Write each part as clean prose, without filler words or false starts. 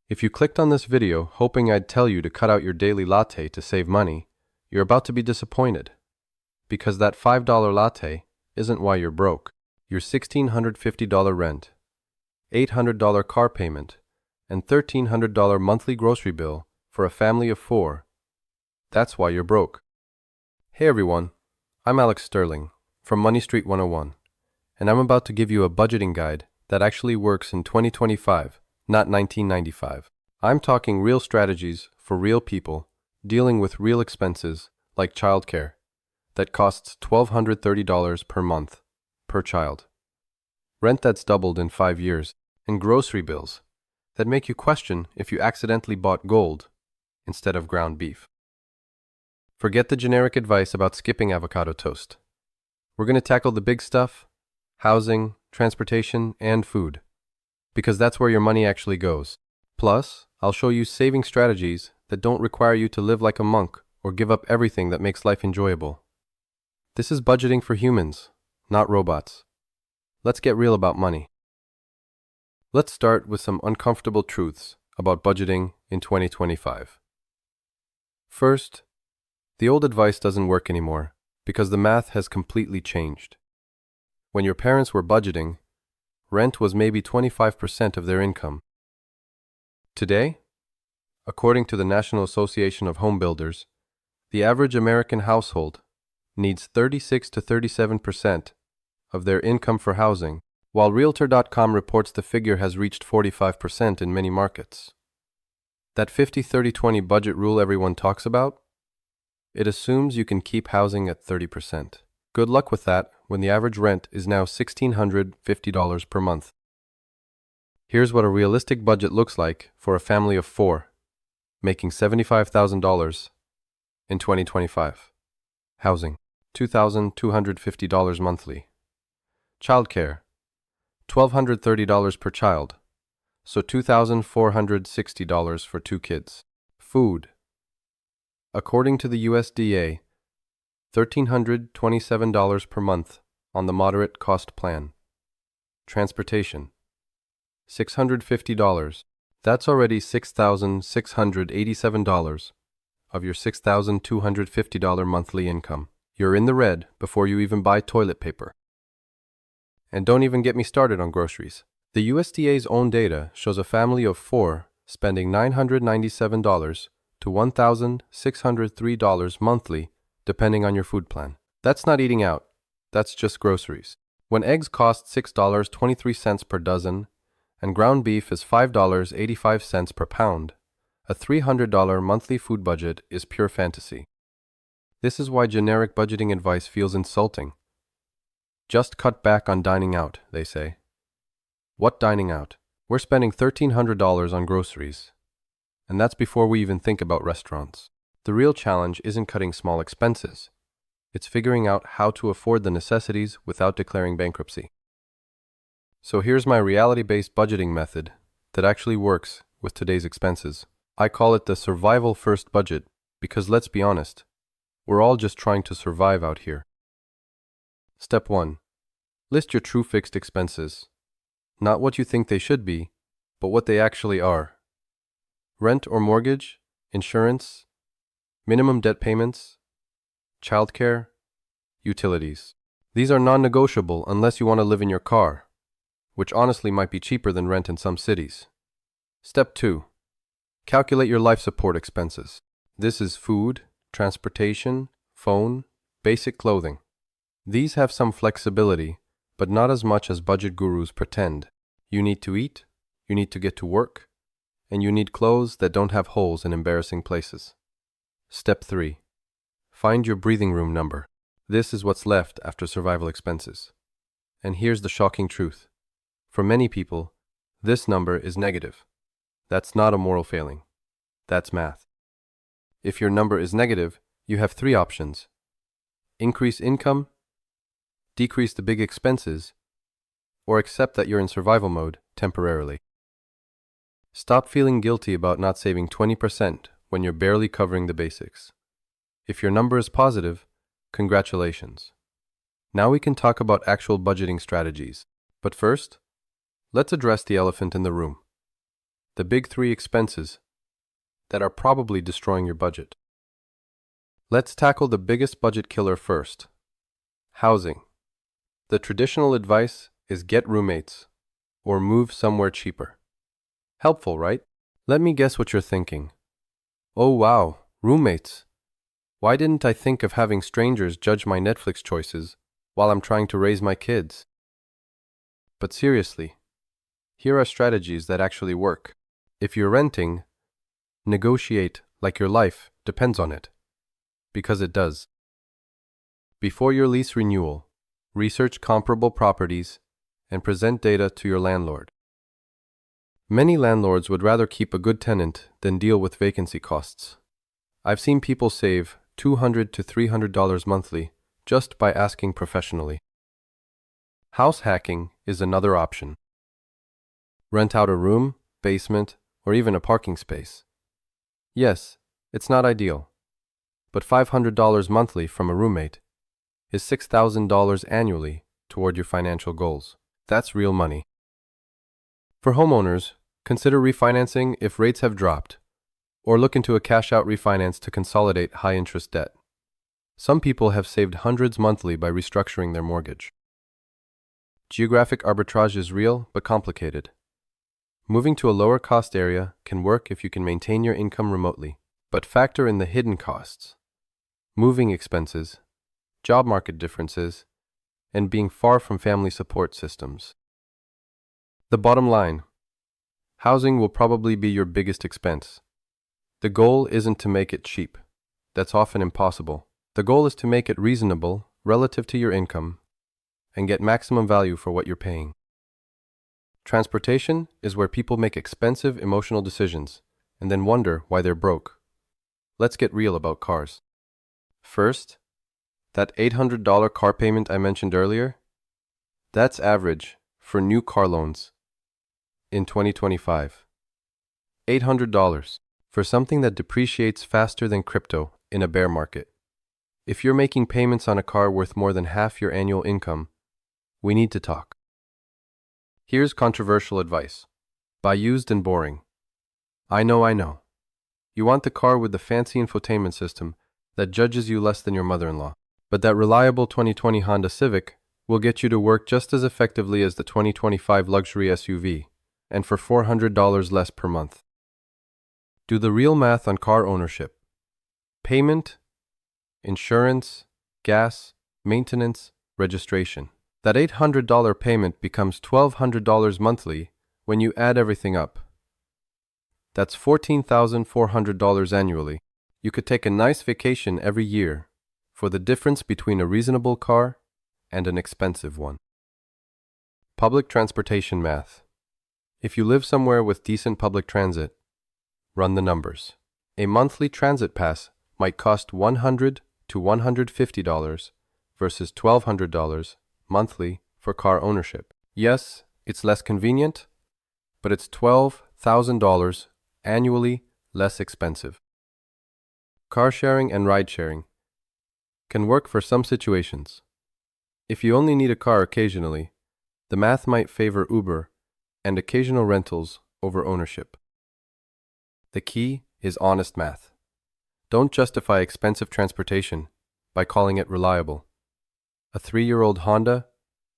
If you clicked on this video hoping I'd tell you to cut out your daily latte to save money, you're about to be disappointed. Because that $5 latte isn't why you're broke. Your $1,650 rent, $800 car payment, and $1,300 monthly grocery bill for a family of 4. That's why you're broke. Hey everyone, I'm Alex Sterling from Money Street 101, and I'm about to give you a budgeting guide that actually works in 2025, not 1995. I'm talking real strategies for real people dealing with real expenses like childcare that costs $1,230 per month per child, rent that's doubled in 5 years, and grocery bills that make you question if you accidentally bought gold instead of ground beef. Forget the generic advice about skipping avocado toast. We're going to tackle the big stuff: housing, transportation, and food, because that's where your money actually goes. Plus, I'll show you saving strategies that don't require you to live like a monk or give up everything that makes life enjoyable. This is budgeting for humans, not robots. Let's get real about money. Let's start with some uncomfortable truths about budgeting in 2025. First, the old advice doesn't work anymore because the math has completely changed. When your parents were budgeting, rent was maybe 25% of their income. Today, according to the National Association of Home Builders, the average American household needs 36 to 37% of their income for housing, while Realtor.com reports the figure has reached 45% in many markets. That 50-30-20 budget rule everyone talks about? It assumes you can keep housing at 30%. Good luck with that when the average rent is now $1,650 per month. Here's what a realistic budget looks like for a family of 4, making $75,000 in 2025. Housing, $2,250 monthly. Childcare, $1,230 per child, so $2,460 for 2 kids. Food, according to the USDA, $1,327 per month on the moderate cost plan. Transportation, $650. That's already $6,687 of your $6,250 monthly income. You're in the red before you even buy toilet paper. And don't even get me started on groceries. The USDA's own data shows a family of 4 spending $997 to $1,603 monthly, depending on your food plan. That's not eating out, that's just groceries. When eggs cost $6.23 per dozen, and ground beef is $5.85 per pound, a $300 monthly food budget is pure fantasy. This is why generic budgeting advice feels insulting. Just cut back on dining out, they say. What dining out? We're spending $1,300 on groceries, and that's before we even think about restaurants. The real challenge isn't cutting small expenses. It's figuring out how to afford the necessities without declaring bankruptcy. So here's my reality-based budgeting method that actually works with today's expenses. I call it the survival first budget because, let's be honest, we're all just trying to survive out here. Step 1. List your true fixed expenses. Not what you think they should be, but what they actually are. Rent or mortgage, insurance, minimum debt payments, childcare, utilities. These are non-negotiable unless you want to live in your car, which honestly might be cheaper than rent in some cities. Step 2. Calculate your life support expenses. This is food, transportation, phone, basic clothing. These have some flexibility, but not as much as budget gurus pretend. You need to eat, you need to get to work, and you need clothes that don't have holes in embarrassing places. Step 3. Find your breathing room number. This is what's left after survival expenses. And here's the shocking truth. For many people, this number is negative. That's not a moral failing. That's math. If your number is negative, you have 3 options. Increase income, decrease the big expenses, or accept that you're in survival mode temporarily. Stop feeling guilty about not saving 20% when you're barely covering the basics. If your number is positive, congratulations. Now we can talk about actual budgeting strategies. But first, let's address the elephant in the room. The big three expenses that are probably destroying your budget. Let's tackle the biggest budget killer first. Housing. The traditional advice is get roommates or move somewhere cheaper. Helpful, right? Let me guess what you're thinking. Oh wow, roommates. Why didn't I think of having strangers judge my Netflix choices while I'm trying to raise my kids? But seriously, here are strategies that actually work. If you're renting, negotiate like your life depends on it, because it does. Before your lease renewal, research comparable properties and present data to your landlord. Many landlords would rather keep a good tenant than deal with vacancy costs. I've seen people save $200 to $300 monthly just by asking professionally. House hacking is another option. Rent out a room, basement, or even a parking space. Yes, it's not ideal, but $500 monthly from a roommate is $6,000 annually toward your financial goals. That's real money. For homeowners, consider refinancing if rates have dropped, or look into a cash-out refinance to consolidate high-interest debt. Some people have saved hundreds monthly by restructuring their mortgage. Geographic arbitrage is real but complicated. Moving to a lower-cost area can work if you can maintain your income remotely, but factor in the hidden costs, moving expenses, job market differences, and being far from family support systems. The bottom line: housing will probably be your biggest expense. The goal isn't to make it cheap. That's often impossible. The goal is to make it reasonable relative to your income and get maximum value for what you're paying. Transportation is where people make expensive emotional decisions and then wonder why they're broke. Let's get real about cars. First, that $800 car payment I mentioned earlier, that's average for new car loans in 2025. $800 for something that depreciates faster than crypto in a bear market. If you're making payments on a car worth more than half your annual income, we need to talk. Here's controversial advice. Buy used and boring. I know. You want the car with the fancy infotainment system that judges you less than your mother-in-law. But that reliable 2020 Honda Civic will get you to work just as effectively as the 2025 luxury SUV, and for $400 less per month. Do the real math on car ownership. Payment, insurance, gas, maintenance, registration. That $800 payment becomes $1,200 monthly when you add everything up. That's $14,400 annually. You could take a nice vacation every year for the difference between a reasonable car and an expensive one. Public transportation math. If you live somewhere with decent public transit, run the numbers. A monthly transit pass might cost $100 to $150 versus $1,200 monthly for car ownership. Yes, it's less convenient, but it's $12,000 annually less expensive. Car sharing and ride sharing can work for some situations. If you only need a car occasionally, the math might favor Uber and occasional rentals over ownership. The key is honest math. Don't justify expensive transportation by calling it reliable. A 3-year-old Honda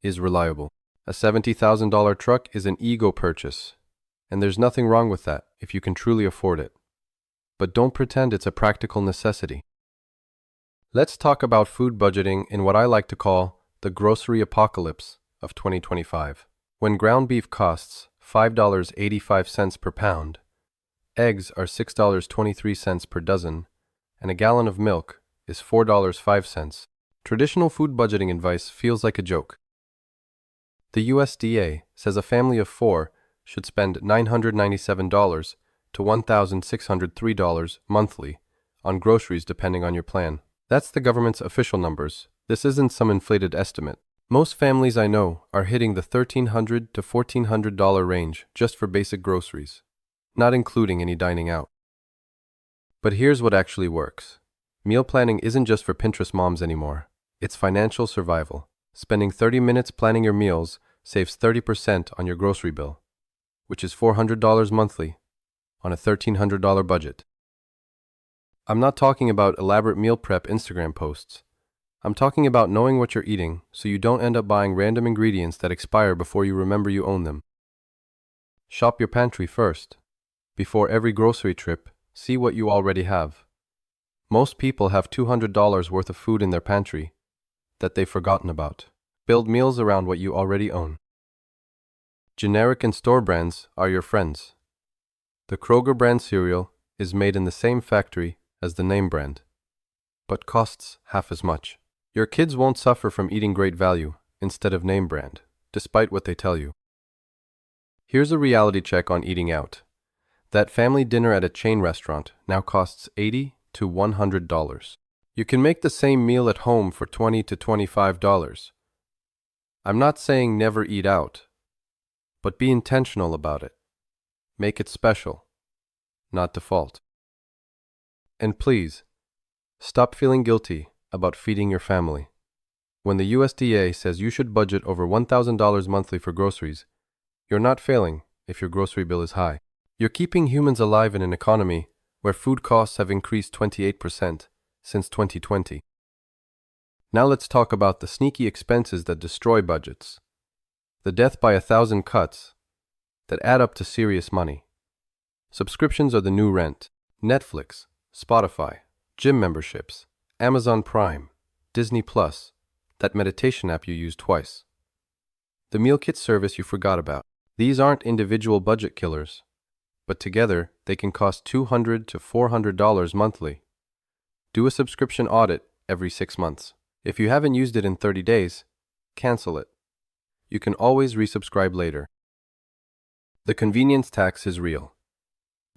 is reliable. A $70,000 truck is an ego purchase, and there's nothing wrong with that if you can truly afford it. But don't pretend it's a practical necessity. Let's talk about food budgeting in what I like to call the grocery apocalypse of 2025. When ground beef costs $5.85 per pound, eggs are $6.23 per dozen, and a gallon of milk is $4.05. Traditional food budgeting advice feels like a joke. The USDA says a family of 4 should spend $997 to $1,603 monthly on groceries depending on your plan. That's the government's official numbers. This isn't some inflated estimate. Most families I know are hitting the $1,300 to $1,400 range just for basic groceries, not including any dining out. But here's what actually works. Meal planning isn't just for Pinterest moms anymore. It's financial survival. Spending 30 minutes planning your meals saves 30% on your grocery bill, which is $400 monthly on a $1,300 budget. I'm not talking about elaborate meal prep Instagram posts. I'm talking about knowing what you're eating so you don't end up buying random ingredients that expire before you remember you own them. Shop your pantry first. Before every grocery trip, see what you already have. Most people have $200 worth of food in their pantry that they've forgotten about. Build meals around what you already own. Generic and store brands are your friends. The Kroger brand cereal is made in the same factory as the name brand, but costs half as much. Your kids won't suffer from eating great value instead of name brand, despite what they tell you. Here's a reality check on eating out. That family dinner at a chain restaurant now costs $80 to $100. You can make the same meal at home for $20 to $25. I'm not saying never eat out, but be intentional about it. Make it special, not default. And please, stop feeling guilty about feeding your family. When the USDA says you should budget over $1,000 monthly for groceries, you're not failing if your grocery bill is high. You're keeping humans alive in an economy where food costs have increased 28% since 2020. Now let's talk about the sneaky expenses that destroy budgets. The death by 1,000 cuts that add up to serious money. Subscriptions are the new rent. Netflix, Spotify, gym memberships, Amazon Prime, Disney Plus, that meditation app you use twice. The meal kit service you forgot about. These aren't individual budget killers, but together they can cost $200 to $400 monthly. Do a subscription audit every 6 months. If you haven't used it in 30 days, cancel it. You can always resubscribe later. The convenience tax is real.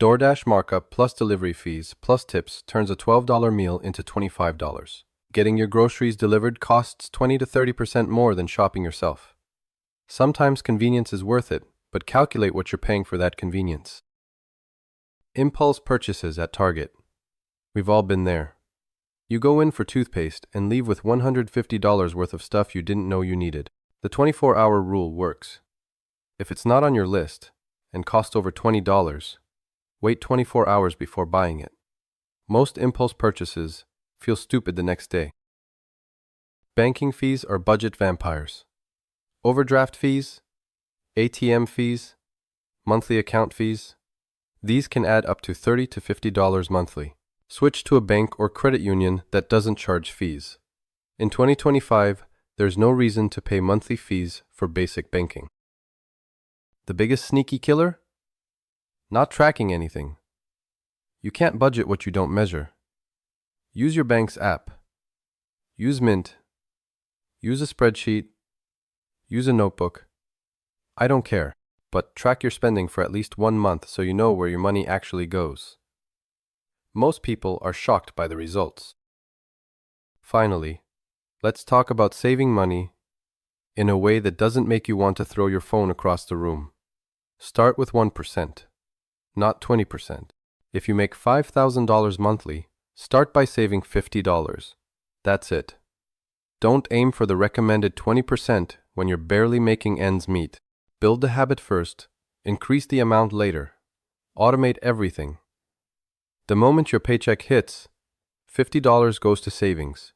DoorDash markup plus delivery fees plus tips turns a $12 meal into $25. Getting your groceries delivered costs 20 to 30% more than shopping yourself. Sometimes convenience is worth it, but calculate what you're paying for that convenience. Impulse purchases at Target. We've all been there. You go in for toothpaste and leave with $150 worth of stuff you didn't know you needed. The 24-hour rule works. If it's not on your list and costs over $20, wait 24 hours before buying it. Most impulse purchases feel stupid the next day. Banking fees are budget vampires. Overdraft fees, ATM fees, monthly account fees, these can add up to $30 to $50 monthly. Switch to a bank or credit union that doesn't charge fees. In 2025, there's no reason to pay monthly fees for basic banking. The biggest sneaky killer? Not tracking anything. You can't budget what you don't measure. Use your bank's app. Use Mint. Use a spreadsheet. Use a notebook. I don't care, but track your spending for at least 1 month so you know where your money actually goes. Most people are shocked by the results. Finally, let's talk about saving money in a way that doesn't make you want to throw your phone across the room. Start with 1%, not 20%. If you make $5,000 monthly, start by saving $50. That's it. Don't aim for the recommended 20% when you're barely making ends meet. Build the habit first, increase the amount later. Automate everything. The moment your paycheck hits, $50 goes to savings.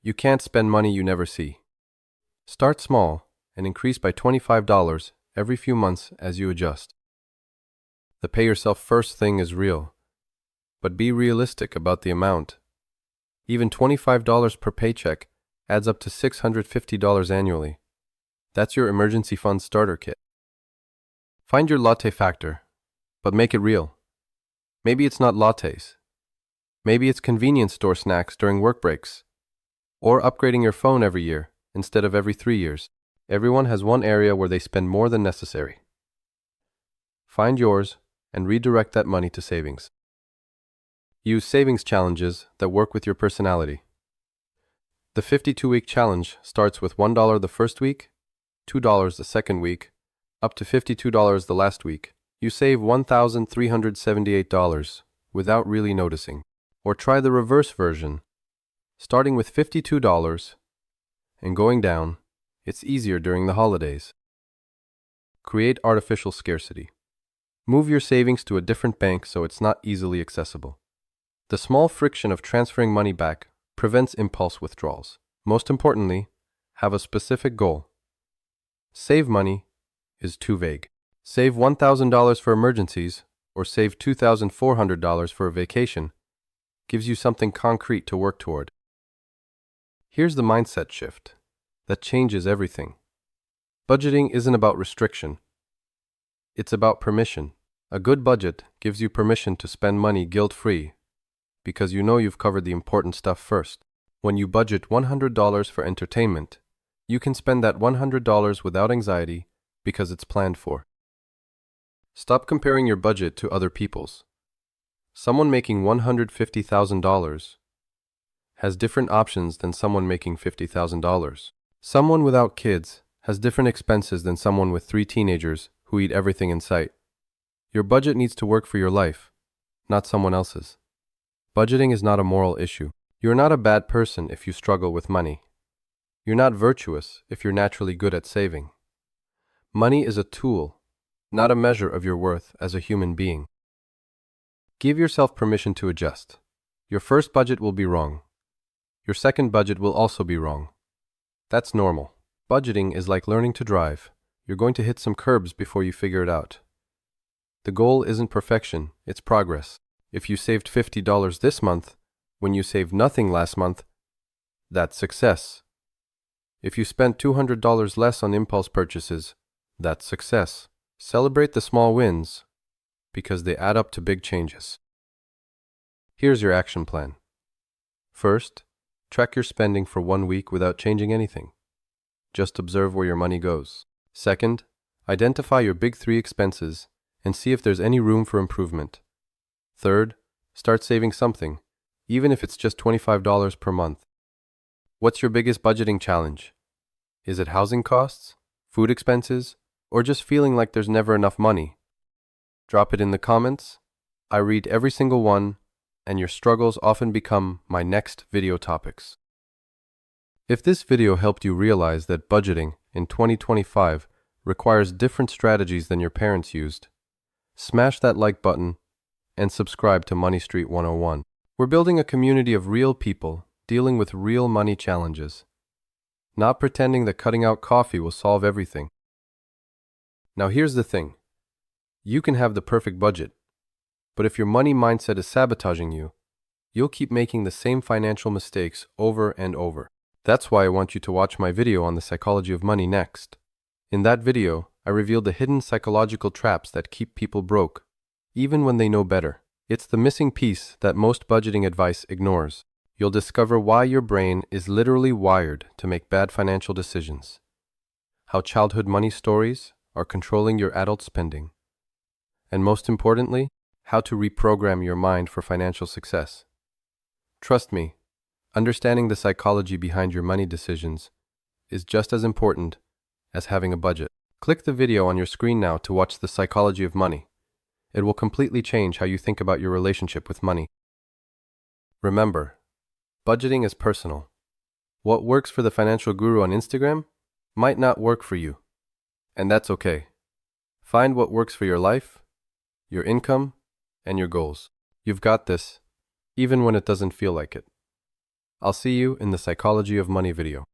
You can't spend money you never see. Start small and increase by $25 every few months as you adjust. The pay yourself first thing is real, but be realistic about the amount. Even $25 per paycheck adds up to $650 annually. That's your emergency fund starter kit. Find your latte factor, but make it real. Maybe it's not lattes. Maybe it's convenience store snacks during work breaks. Or upgrading your phone every year instead of every 3 years. Everyone has one area where they spend more than necessary. Find yours and redirect that money to savings. Use savings challenges that work with your personality. The 52-week challenge starts with $1 the first week, $2 the second week, up to $52 the last week. You save $1,378 without really noticing. Or try the reverse version. Starting with $52 and going down, it's easier during the holidays. Create artificial scarcity. Move your savings to a different bank so it's not easily accessible. The small friction of transferring money back prevents impulse withdrawals. Most importantly, have a specific goal. Save money is too vague. Save $1,000 for emergencies or save $2,400 for a vacation gives you something concrete to work toward. Here's the mindset shift that changes everything. Budgeting isn't about restriction. It's about permission. A good budget gives you permission to spend money guilt-free because you know you've covered the important stuff first. When you budget $100 for entertainment, you can spend that $100 without anxiety because it's planned for. Stop comparing your budget to other people's. Someone making $150,000 has different options than someone making $50,000. Someone without kids has different expenses than someone with 3 teenagers who eat everything in sight. Your budget needs to work for your life, not someone else's. Budgeting is not a moral issue. You're not a bad person if you struggle with money. You're not virtuous if you're naturally good at saving. Money is a tool, not a measure of your worth as a human being. Give yourself permission to adjust. Your first budget will be wrong. Your second budget will also be wrong. That's normal. Budgeting is like learning to drive. You're going to hit some curbs before you figure it out. The goal isn't perfection, it's progress. If you saved $50 this month, when you saved nothing last month, that's success. If you spent $200 less on impulse purchases, that's success. Celebrate the small wins, because they add up to big changes. Here's your action plan. First, track your spending for 1 week without changing anything. Just observe where your money goes. Second, identify your big 3 expenses and see if there's any room for improvement. Third, start saving something, even if it's just $25 per month. What's your biggest budgeting challenge? Is it housing costs, food expenses, or just feeling like there's never enough money? Drop it in the comments. I read every single one, and your struggles often become my next video topics. If this video helped you realize that budgeting in 2025 requires different strategies than your parents used, smash that like button and subscribe to Money Street 101. We're building a community of real people dealing with real money challenges, not pretending that cutting out coffee will solve everything. Now here's the thing. You can have the perfect budget, but if your money mindset is sabotaging you, you'll keep making the same financial mistakes over and over. That's why I want you to watch my video on the psychology of money next. In that video, I revealed the hidden psychological traps that keep people broke, even when they know better. It's the missing piece that most budgeting advice ignores. You'll discover why your brain is literally wired to make bad financial decisions, how childhood money stories are controlling your adult spending, and most importantly, how to reprogram your mind for financial success. Trust me, understanding the psychology behind your money decisions is just as important as having a budget. Click the video on your screen now to watch the psychology of money. It will completely change how you think about your relationship with money. Remember, budgeting is personal. What works for the financial guru on Instagram might not work for you, and that's okay. Find what works for your life, your income, and your goals. You've got this, even when it doesn't feel like it. I'll see you in the Psychology of Money video.